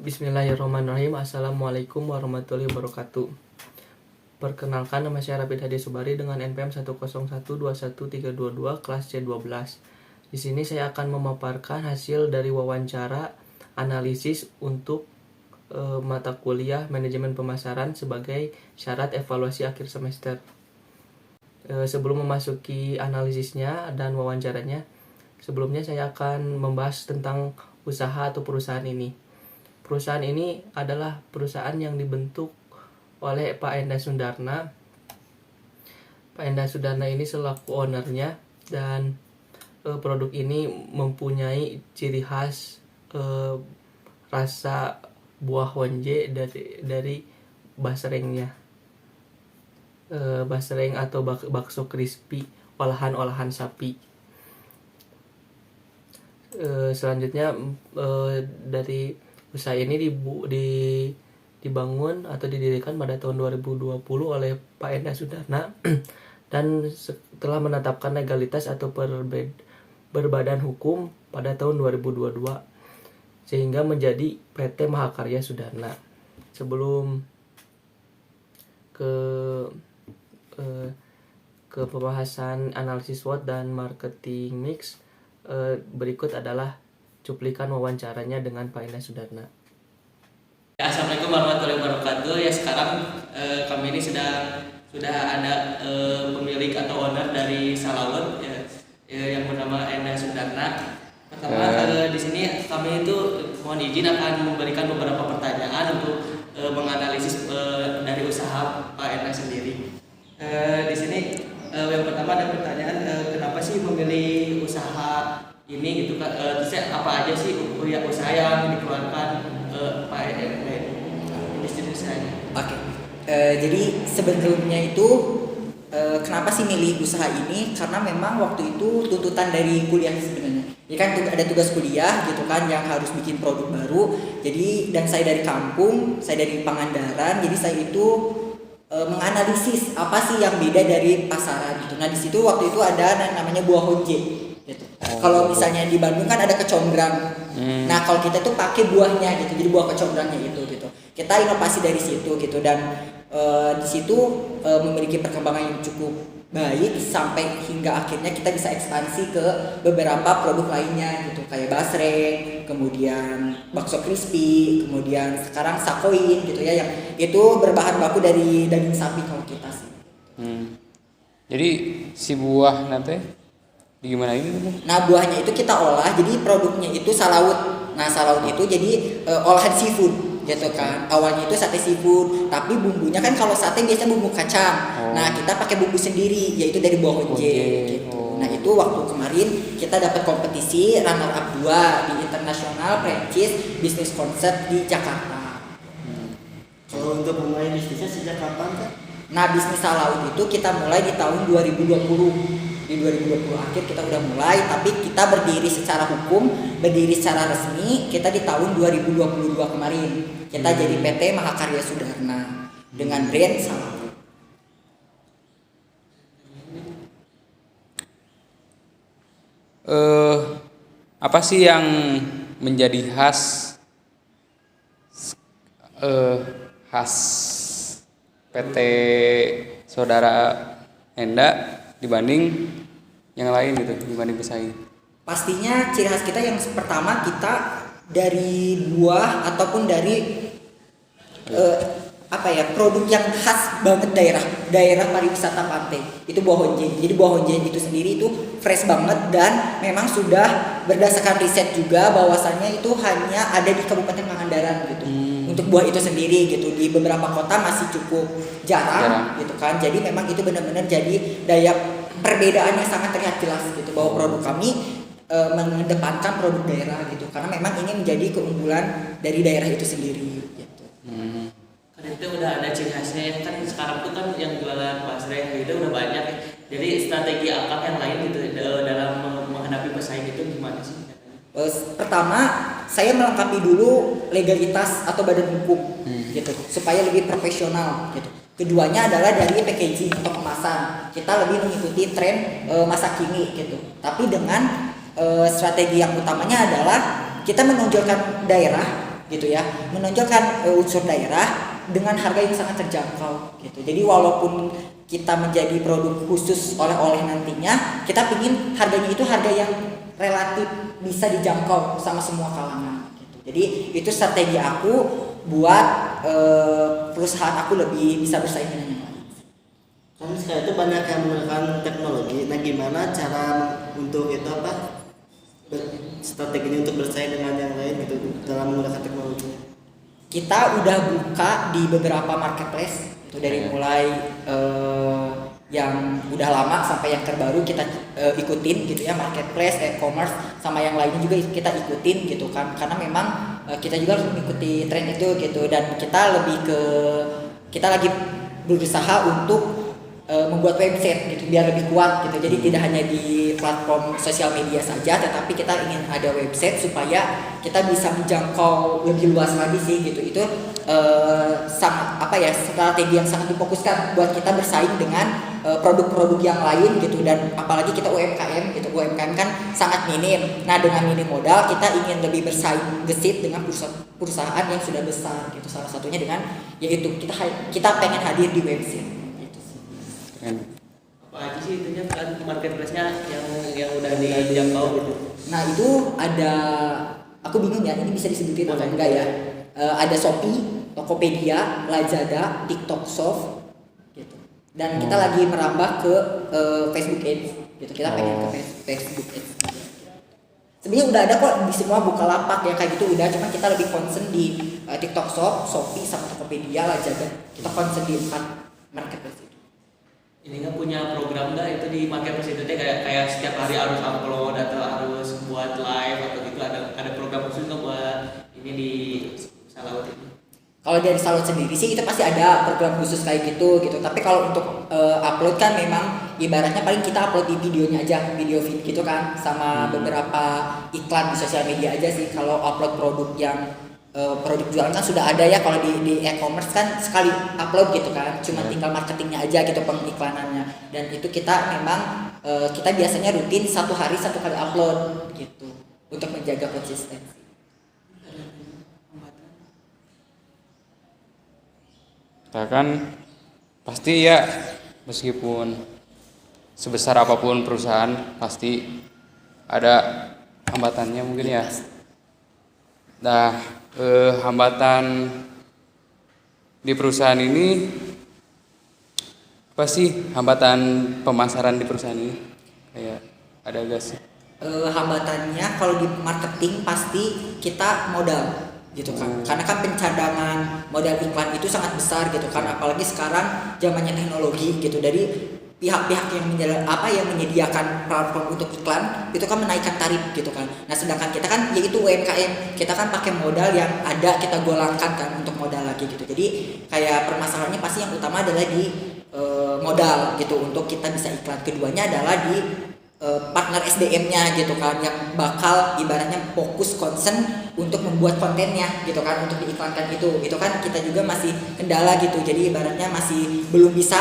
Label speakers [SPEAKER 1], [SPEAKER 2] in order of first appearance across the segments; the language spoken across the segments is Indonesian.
[SPEAKER 1] Bismillahirrahmanirrahim. Assalamualaikum warahmatullahi wabarakatuh. Perkenalkan, nama saya Rabid Hadi Subari dengan NPM 101213222 kelas C12. Di sini saya akan memaparkan hasil dari wawancara analisis untuk mata kuliah manajemen pemasaran sebagai syarat evaluasi akhir semester. Sebelum memasuki analisisnya dan wawancaranya, sebelumnya saya akan membahas tentang usaha atau perusahaan ini. Perusahaan ini adalah perusahaan yang dibentuk oleh Pak Enda Sundarna. Pak Enda Sundarna ini selaku ownernya, dan produk ini mempunyai ciri khas rasa buah honje dari basrengnya. Basreng atau bakso crispy olahan sapi. Selanjutnya dari usaha ini dibangun atau didirikan pada tahun 2020 oleh Pak Enda Sundarna dan setelah menetapkan legalitas atau berbadan hukum pada tahun 2022 sehingga menjadi PT Mahakarya Sudarna. Sebelum ke pembahasan analisis SWOT dan marketing mix, berikut adalah cuplikan wawancaranya dengan Pak Enda Sundarna.
[SPEAKER 2] Assalamualaikum warahmatullahi wabarakatuh. Ya, sekarang kami ini sudah ada pemilik atau owner dari Salawut yang bernama Enda Sundarna. Pertama di sini kami itu mohon izin akan memberikan beberapa pertanyaan untuk menganalisis dari usaha Pak Enda sendiri. Di sini yang pertama ada pertanyaan, kenapa sih memilih usaha ini gitu kan? Terus apa aja sih usaha yang dikeluarkan Pak Enda industri usahanya?
[SPEAKER 3] Oke. Jadi sebelumnya itu kenapa sih milih usaha ini? Karena memang waktu itu tuntutan dari kuliah sebenarnya. Ini kan ada tugas kuliah gitu kan yang harus bikin produk baru. Jadi dan saya dari kampung, saya dari Pangandaran. Jadi saya itu menganalisis apa sih yang beda dari pasaran gitu. Nah, di situ waktu itu ada namanya buah honje gitu. Kalau misalnya di Bandung kan ada kecombrang. Nah, kalau kita tuh pakai buahnya gitu. Jadi buah kecombrangnya itu gitu. Kita inovasi dari situ gitu, dan di situ memiliki perkembangan yang cukup baik sampai hingga akhirnya kita bisa ekspansi ke beberapa produk lainnya gitu, kayak basreng, kemudian bakso crispy, kemudian sekarang sakoin gitu ya, yang itu berbahan baku dari daging sapi kalau kita sih.
[SPEAKER 4] Jadi si buah nanti gimana ini tuh?
[SPEAKER 3] Nah, buahnya itu kita olah, jadi produknya itu salawut. Nah, salawut itu jadi olahan seafood gitu kan. Awalnya itu sate seafood, tapi bumbunya kan kalau sate biasanya bumbu kacang. Nah, kita pakai bumbu sendiri yaitu dari buah honje gitu. Nah, itu waktu kemarin kita dapat kompetisi runner up 2 di International Franchise Business Concept di Jakarta.
[SPEAKER 5] Kalau untuk memulai bisnisnya sejak kapan kan?
[SPEAKER 3] Nah, bisnis salawut itu kita mulai di tahun 2020. Di 2020 akhir kita udah mulai, tapi kita berdiri secara hukum, berdiri secara resmi kita di tahun 2022 kemarin. Kita jadi PT Mahakarya Sudarna dengan brand Salawut.
[SPEAKER 4] Apa sih yang menjadi khas PT Saudara Enda dibanding yang lain gitu, dibanding pesaing?
[SPEAKER 3] Pastinya ciri khas kita yang pertama, kita dari buah ataupun dari produk yang khas banget daerah pariwisata pantai itu buah honje. Jadi buah honje itu sendiri itu fresh banget, dan memang sudah berdasarkan riset juga bahwasannya itu hanya ada di Kabupaten Pangandaran gitu. Untuk buah itu sendiri gitu, di beberapa kota masih cukup jarang gitu kan. Jadi memang itu benar-benar jadi daya perbedaan yang sangat terlihat jelas gitu, bahwa produk kami mengedepankan produk daerah gitu, karena memang ini menjadi keunggulan dari daerah itu sendiri gitu.
[SPEAKER 2] Kan itu udah ada ciri khasnya ya, kan sekarang tuh kan yang jualan basreng gitu udah banyak ya. Jadi strategi apa yang lain gitu dalam menghadapi pesaing itu gimana sih?
[SPEAKER 3] Pertama, saya melengkapi dulu legalitas atau badan hukum gitu, supaya lebih profesional gitu. Keduanya adalah dari packaging atau kemasan. Kita lebih mengikuti tren masa kini gitu. Tapi dengan strategi yang utamanya adalah kita menonjolkan daerah gitu ya, menonjolkan unsur daerah dengan harga yang sangat terjangkau gitu. Jadi walaupun kita menjadi produk khusus oleh-oleh nantinya, kita pingin harganya itu harga yang relatif bisa dijangkau sama semua kalangan gitu. Jadi itu strategi aku buat perusahaan aku lebih bisa bersaing dengan yang lain.
[SPEAKER 5] Kan sekarang itu banyak yang menggunakan teknologi. Nah, gimana cara untuk itu strateginya untuk bersaing dengan yang lain gitu dalam menggunakan teknologi?
[SPEAKER 3] Kita udah buka di beberapa marketplace itu dari mulai yang udah lama sampai yang terbaru kita ikutin gitu ya, marketplace, e-commerce sama yang lainnya juga kita ikutin gitu kan, karena memang kita juga harus mengikuti tren itu gitu, dan kita lagi berusaha untuk membuat website gitu biar lebih kuat gitu. Jadi tidak hanya di platform sosial media saja, tetapi kita ingin ada website supaya kita bisa menjangkau lebih luas lagi sih gitu. Itu sangat strategi yang sangat difokuskan buat kita bersaing dengan produk-produk yang lain gitu, dan apalagi kita UMKM gitu. UMKM kan sangat minim. Nah, dengan minim modal kita ingin lebih bersaing gesit dengan perusahaan yang sudah besar gitu. Salah satunya dengan yaitu kita pengen hadir di website.
[SPEAKER 2] Apa aja sih itunya kan marketplace-nya yang udah dijangkau gitu?
[SPEAKER 3] Nah, itu ada, aku bingung ya ini bisa disebutin atau enggak ya. Ada Shopee, Tokopedia, Lazada, TikTok Shop gitu. Dan kita lagi merambah ke Facebook Ads gitu. Kita pengen ke Facebook Ads. Sebenarnya udah ada kok di semua Bukalapak ya kayak gitu udah, cuma kita lebih concern di TikTok Shop, Shopee sama Tokopedia, Lazada. Kita concern di 4 marketplace itu.
[SPEAKER 2] Ini nggak punya program nggak itu di marketplace itu kayak setiap hari harus upload atau harus buat live atau gitu, ada program khusus nggak buat ini di Salawat ini?
[SPEAKER 3] Kalau dari Salawat sendiri sih kita pasti ada program khusus kayak gitu. Tapi kalau untuk upload kan memang ibaratnya paling kita upload di videonya aja, video feed gitu kan, sama beberapa iklan di sosial media aja sih. Kalau upload produk yang produk jualan kan sudah ada ya, kalau di e-commerce kan sekali upload gitu kan, cuma tinggal marketingnya aja gitu, pengiklanannya. Dan itu kita memang kita biasanya rutin 1 hari 1 kali upload gitu untuk menjaga konsistensi.
[SPEAKER 4] Kita kan pasti ya, meskipun sebesar apapun perusahaan pasti ada hambatannya mungkin ya. Nah, hambatan di perusahaan ini apa sih, hambatan pemasaran di perusahaan ini kayak ada gak sih?
[SPEAKER 3] Hambatannya kalau di marketing pasti kita modal gitu kan, karena kan pencadangan modal iklan itu sangat besar gitu kan, apalagi sekarang zamannya teknologi gitu. Dari pihak-pihak yang menyediakan platform untuk iklan itu kan menaikkan tarif gitu kan. Nah, sedangkan kita kan yaitu UMKM, kita kan pakai modal yang ada kita golangkan kan untuk modal lagi gitu. Jadi kayak permasalahannya pasti yang utama adalah di modal gitu untuk kita bisa iklan. Keduanya adalah di partner SDM-nya gitu kan, yang bakal ibaratnya fokus concern untuk membuat kontennya gitu kan, untuk diiklankan itu kan kita juga masih kendala gitu. Jadi ibaratnya masih belum bisa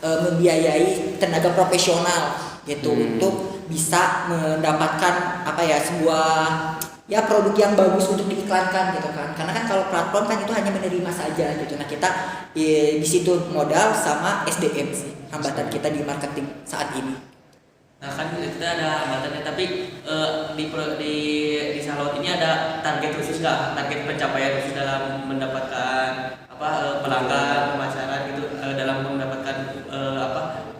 [SPEAKER 3] membiayai tenaga profesional gitu untuk bisa mendapatkan sebuah produk yang bagus untuk diiklankan gitu kan. Karena kan kalau platform kan itu hanya menerima saja gitu. Nah, kita di situ modal sama SDM sih hambatan kita di marketing saat ini.
[SPEAKER 2] Nah, kan kita ada hambatannya, tapi di Salawat ini ada target khusus nggak? Target pencapaian khusus dalam mendapatkan pelanggan, pemasaran gitu, dalam mendapatkan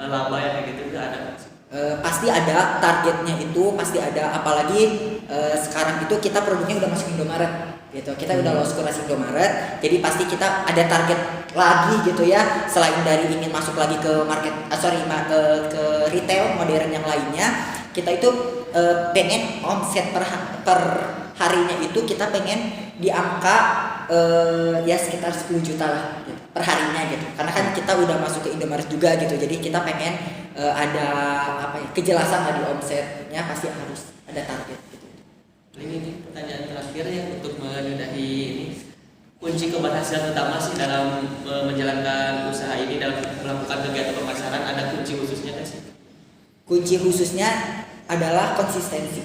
[SPEAKER 2] laba yang kayak gitu ada nggak sih?
[SPEAKER 3] Pasti ada targetnya, itu pasti ada, apalagi sekarang itu kita produknya udah masuk Indomaret gitu, kita udah lolos kelas Indomaret, jadi pasti kita ada target lagi gitu ya, selain dari ingin masuk lagi ke ke retail modern yang lainnya. Kita itu pengen omset per harinya itu kita pengen di angka sekitar 10 juta lah gitu, per harinya gitu, karena kan kita udah masuk ke Indomaret juga gitu. Jadi kita pengen ada kejelasan lah di omsetnya, pasti harus ada target gitu.
[SPEAKER 2] Ini pertanyaan terakhir ya untuk menyudahi ini, kunci keberhasilan utama sih dalam menjalankan usaha ini, dalam melakukan kegiatan pemasaran, ada kunci khususnya kan sih?
[SPEAKER 3] Kunci khususnya adalah konsistensi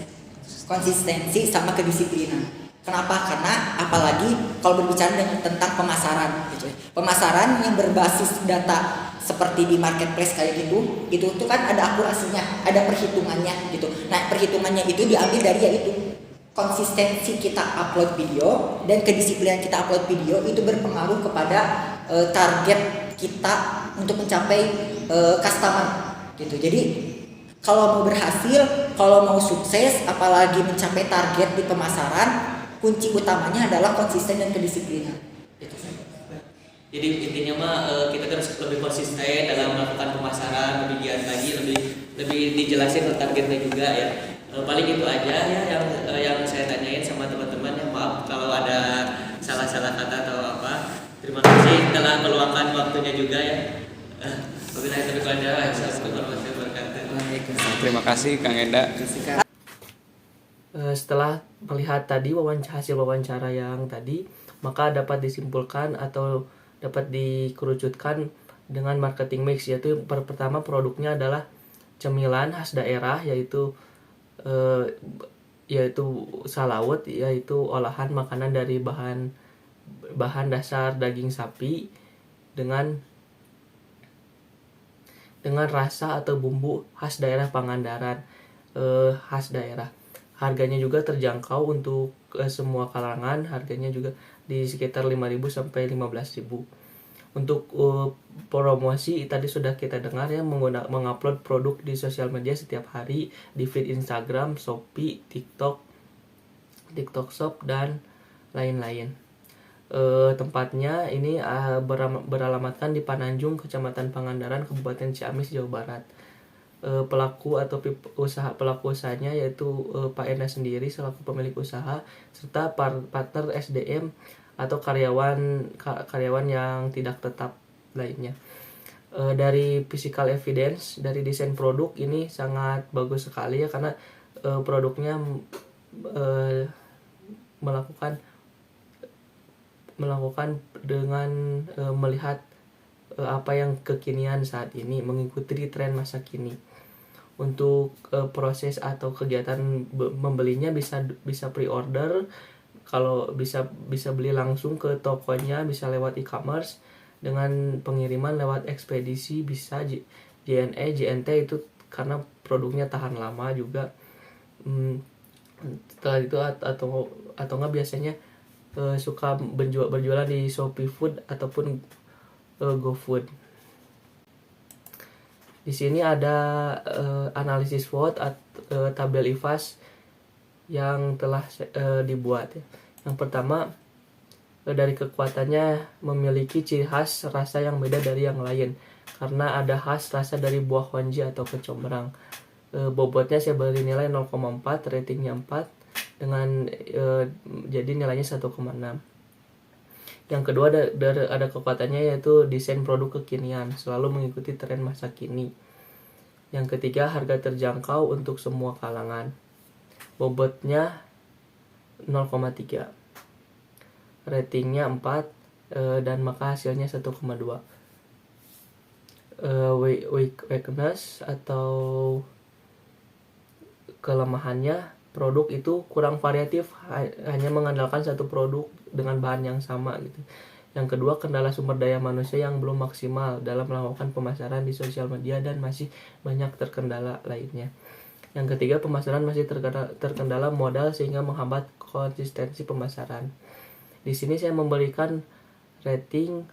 [SPEAKER 3] sama kedisiplinan. Kenapa? Karena apalagi kalau berbicara tentang pemasaran gitu. Pemasaran yang berbasis data seperti di marketplace kayak gitu, itu tuh kan ada akurasinya, ada perhitungannya gitu. Nah, perhitungannya itu diambil dari yaitu konsistensi kita upload video dan kedisiplinan kita upload video itu berpengaruh kepada target kita untuk mencapai customer gitu. Jadi kalau mau berhasil, kalau mau sukses, apalagi mencapai target di pemasaran, kunci utamanya adalah konsisten dan kedisiplinan.
[SPEAKER 2] Jadi intinya mah kita terus lebih konsisten dalam melakukan pemasaran, lebih giat lagi, lebih dijelasin tentang targetnya juga ya. Paling itu aja ya yang saya tanyain sama teman-teman ya. Maaf kalau ada salah-salah kata atau apa. Terima kasih telah meluangkan waktunya juga ya. Wabillahi taufiq wal hidayah. Assalamualaikum warahmatullahi wabarakatuh.
[SPEAKER 4] Terima kasih Kang Enda.
[SPEAKER 1] Setelah melihat tadi hasil wawancara yang tadi, maka dapat disimpulkan atau dapat dikerucutkan dengan marketing mix, yaitu pertama produknya adalah cemilan khas daerah, yaitu salawut, yaitu olahan makanan dari bahan dasar daging sapi dengan rasa atau bumbu khas daerah Pangandaran, khas daerah. Harganya juga terjangkau untuk semua kalangan, harganya juga di sekitar 5.000 sampai 15.000. Untuk promosi tadi sudah kita dengar ya, mengupload produk di sosial media setiap hari di feed Instagram, Shopee, TikTok Shop dan lain-lain. Tempatnya ini beralamatkan di Pananjung, Kecamatan Pangandaran, Kabupaten Ciamis, Jawa Barat. Pelaku usahanya yaitu Pak Enda sendiri selaku pemilik usaha serta partner SDM atau karyawan yang tidak tetap lainnya. Dari physical evidence, dari desain produk ini sangat bagus sekali ya, karena produknya melakukan dengan melihat apa yang kekinian saat ini, mengikuti tren masa kini. Untuk proses atau kegiatan membelinya bisa pre-order, kalau bisa beli langsung ke tokonya, bisa lewat e-commerce, dengan pengiriman lewat ekspedisi bisa JNT itu karena produknya tahan lama juga. Setelah itu atau nggak biasanya suka berjualan di Shopee Food ataupun GoFood. Di sini ada analisis SWOT tabel IFAS yang telah dibuat ya. Yang pertama, dari kekuatannya memiliki ciri khas rasa yang beda dari yang lain, karena ada khas rasa dari buah honji atau kecombrang. Bobotnya saya beri nilai 0,4, ratingnya 4 dengan jadi nilainya 1,6. Yang kedua ada kekuatannya yaitu desain produk kekinian, selalu mengikuti tren masa kini. Yang ketiga, harga terjangkau untuk semua kalangan. Bobotnya 0,3. Ratingnya 4 dan maka hasilnya 1,2. Weakness atau kelemahannya, produk itu kurang variatif, hanya mengandalkan satu produk dengan bahan yang sama gitu. Yang kedua, kendala sumber daya manusia yang belum maksimal dalam melakukan pemasaran di sosial media dan masih banyak terkendala lainnya. Yang ketiga, pemasaran masih terkendala modal sehingga menghambat konsistensi pemasaran. Di sini saya memberikan rating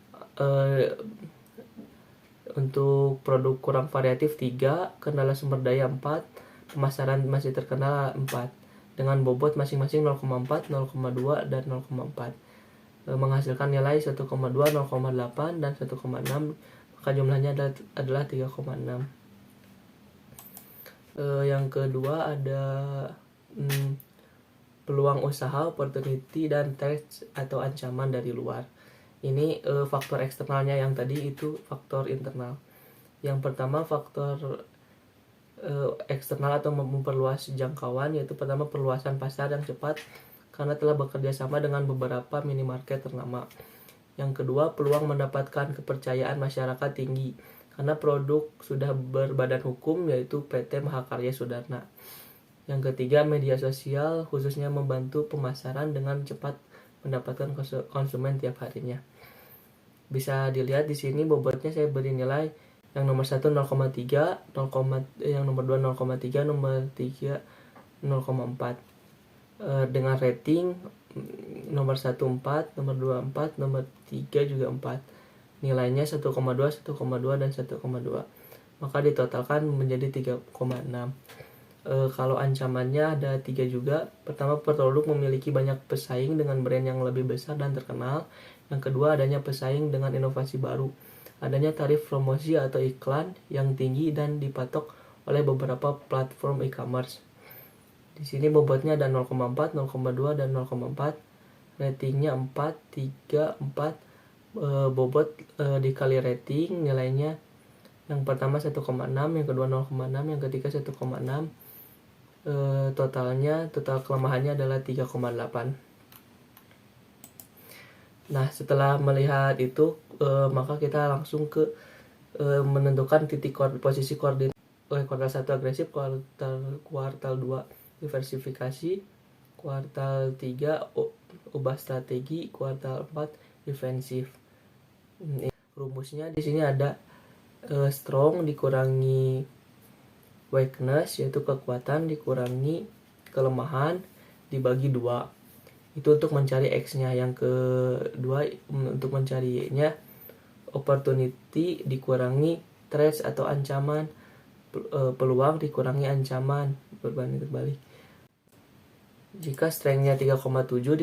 [SPEAKER 1] untuk produk kurang variatif 3, kendala sumber daya 4, pemasaran masih terkendala 4, dengan bobot masing-masing 0,4, 0,2 dan 0,4. Menghasilkan nilai 1,2, 0,8 dan 1,6, maka jumlahnya adalah 3,6. Yang kedua ada peluang usaha, opportunity, dan threat atau ancaman dari luar. Ini faktor eksternalnya, yang tadi itu faktor internal. Yang pertama, faktor eksternal atau memperluas jangkauan, yaitu pertama perluasan pasar yang cepat karena telah bekerja sama dengan beberapa minimarket ternama. Yang kedua, peluang mendapatkan kepercayaan masyarakat tinggi karena produk sudah berbadan hukum, yaitu PT Mahakarya Sudarna. Yang ketiga, media sosial khususnya membantu pemasaran dengan cepat mendapatkan konsumen tiap harinya. Bisa dilihat di sini bobotnya saya beri nilai yang nomor 1 0,3, yang nomor 2 0,3, nomor 3 0,4. Dengan rating nomor 1 4, nomor 2 4, nomor 3 juga 4. Nilainya 1,2, 1,2 dan 1,2. Maka ditotalkan menjadi 3,6. Kalau ancamannya ada 3 juga. Pertama, produk memiliki banyak pesaing dengan brand yang lebih besar dan terkenal. Yang kedua, adanya pesaing dengan inovasi baru. Adanya tarif promosi atau iklan yang tinggi dan dipatok oleh beberapa platform e-commerce. Di sini bobotnya ada 0,4, 0,2 dan 0,4. Ratingnya 4, 3, 4. Bobot dikali rating nilainya yang pertama 1,6, yang kedua 0,6, yang ketiga 1,6. Total kelemahannya adalah 3,8. Nah, setelah melihat itu, maka kita langsung ke menentukan titik posisi koordinat. Kuartal 1 agresif, kuartal 2 diversifikasi, kuartal 3 ubah strategi, kuartal 4 defensif. Rumusnya di sini ada strong dikurangi weakness, yaitu kekuatan dikurangi kelemahan dibagi 2. Itu untuk mencari X-nya. Yang kedua, untuk mencari Y-nya, opportunity dikurangi threats atau ancaman, peluang dikurangi ancaman, berbanding terbalik. Jika strength-nya 3,7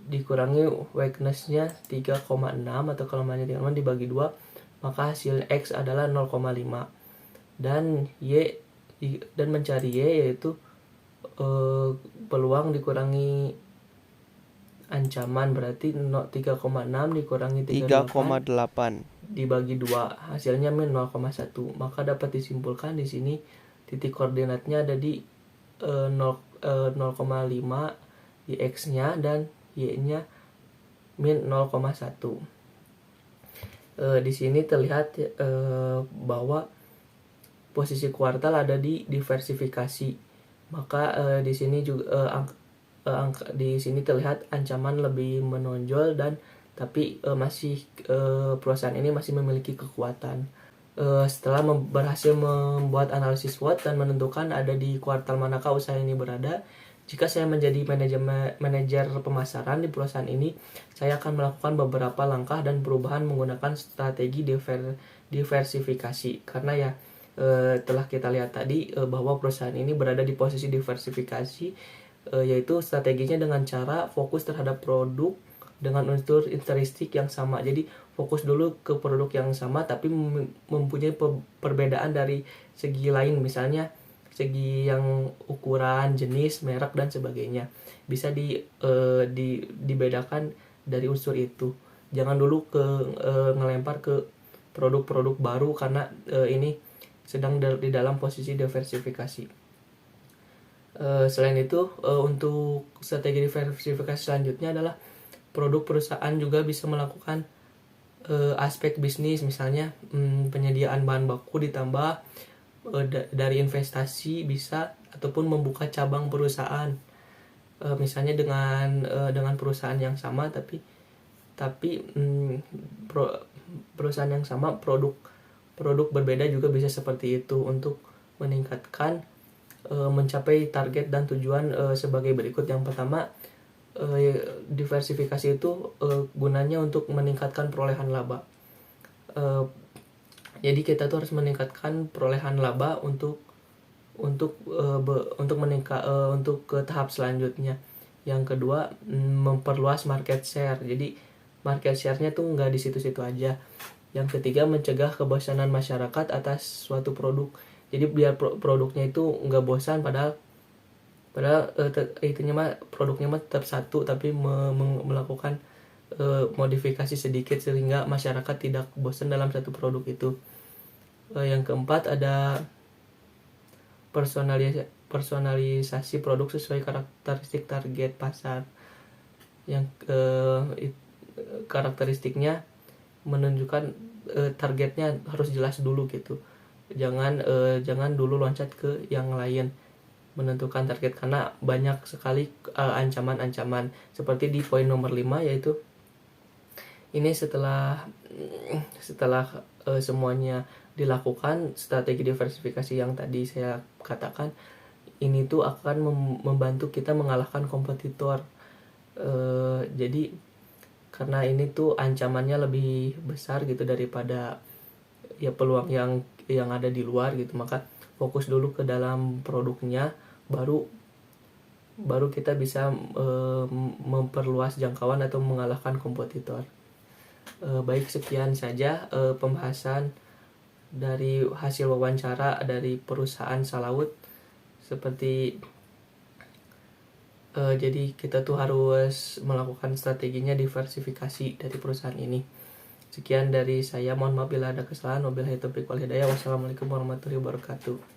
[SPEAKER 1] dikurangi weakness-nya 3,6 atau kelemahannya 3,6 dibagi 2, maka hasil X adalah 0,5. Dan mencari Y yaitu peluang dikurangi ancaman, berarti 3,6 dikurangi 3,8 dibagi 2, hasilnya min 0,1. Maka dapat disimpulkan di sini titik koordinatnya ada di 0,5 di X-nya dan Y-nya min 0,1. Di sini terlihat bahwa posisi kuartal ada di diversifikasi. Maka di sini juga di sini terlihat ancaman lebih menonjol dan tapi perusahaan ini masih memiliki kekuatan. Setelah berhasil membuat analisis SWOT dan menentukan ada di kuartal manakah usaha ini berada, jika saya menjadi manajer pemasaran di perusahaan ini, saya akan melakukan beberapa langkah dan perubahan menggunakan strategi diversifikasi. Karena ya telah kita lihat tadi bahwa perusahaan ini berada di posisi diversifikasi, yaitu strateginya dengan cara fokus terhadap produk dengan unsur intrinsikik yang sama. Jadi fokus dulu ke produk yang sama tapi mempunyai perbedaan dari segi lain, misalnya segi yang ukuran, jenis, merek dan sebagainya. Bisa dibedakan dari unsur itu. Jangan dulu ngelempar ke produk-produk baru karena ini sedang di dalam posisi diversifikasi. Selain itu, untuk strategi diversifikasi selanjutnya adalah produk perusahaan juga bisa melakukan aspek bisnis, misalnya penyediaan bahan baku ditambah dari investasi bisa, ataupun membuka cabang perusahaan, misalnya dengan perusahaan yang sama tapi perusahaan yang sama produk berbeda juga bisa seperti itu untuk meningkatkan mencapai target dan tujuan sebagai berikut. Yang pertama, diversifikasi itu gunanya untuk meningkatkan perolehan laba. Jadi kita tuh harus meningkatkan perolehan laba untuk ke tahap selanjutnya. Yang kedua, memperluas market share. Jadi market share-nya tuh nggak di situ-situ aja. Yang ketiga, mencegah kebosanan masyarakat atas suatu produk. Jadi biar produknya itu nggak bosan, padahal produknya mah tetap satu, tapi melakukan modifikasi sedikit sehingga masyarakat tidak bosan dalam satu produk itu. Yang keempat, ada personalisasi produk sesuai karakteristik target pasar. Yang karakteristiknya menunjukkan targetnya harus jelas dulu gitu. Jangan dulu loncat ke yang lain menentukan target, karena banyak sekali ancaman-ancaman seperti di poin nomor 5, yaitu ini setelah semuanya dilakukan, strategi diversifikasi yang tadi saya katakan ini tuh akan membantu kita mengalahkan kompetitor. Jadi karena ini tuh ancamannya lebih besar gitu daripada ya peluang yang ada di luar gitu, maka fokus dulu ke dalam produknya, baru kita bisa memperluas jangkauan atau mengalahkan kompetitor. Baik, sekian saja pembahasan dari hasil wawancara dari perusahaan Salawood. Seperti jadi kita tuh harus melakukan strateginya diversifikasi dari perusahaan ini. Sekian dari saya, mohon maaf bila ada kesalahan. Wabillahi taufiq wal hidayah. Wassalamualaikum warahmatullahi wabarakatuh.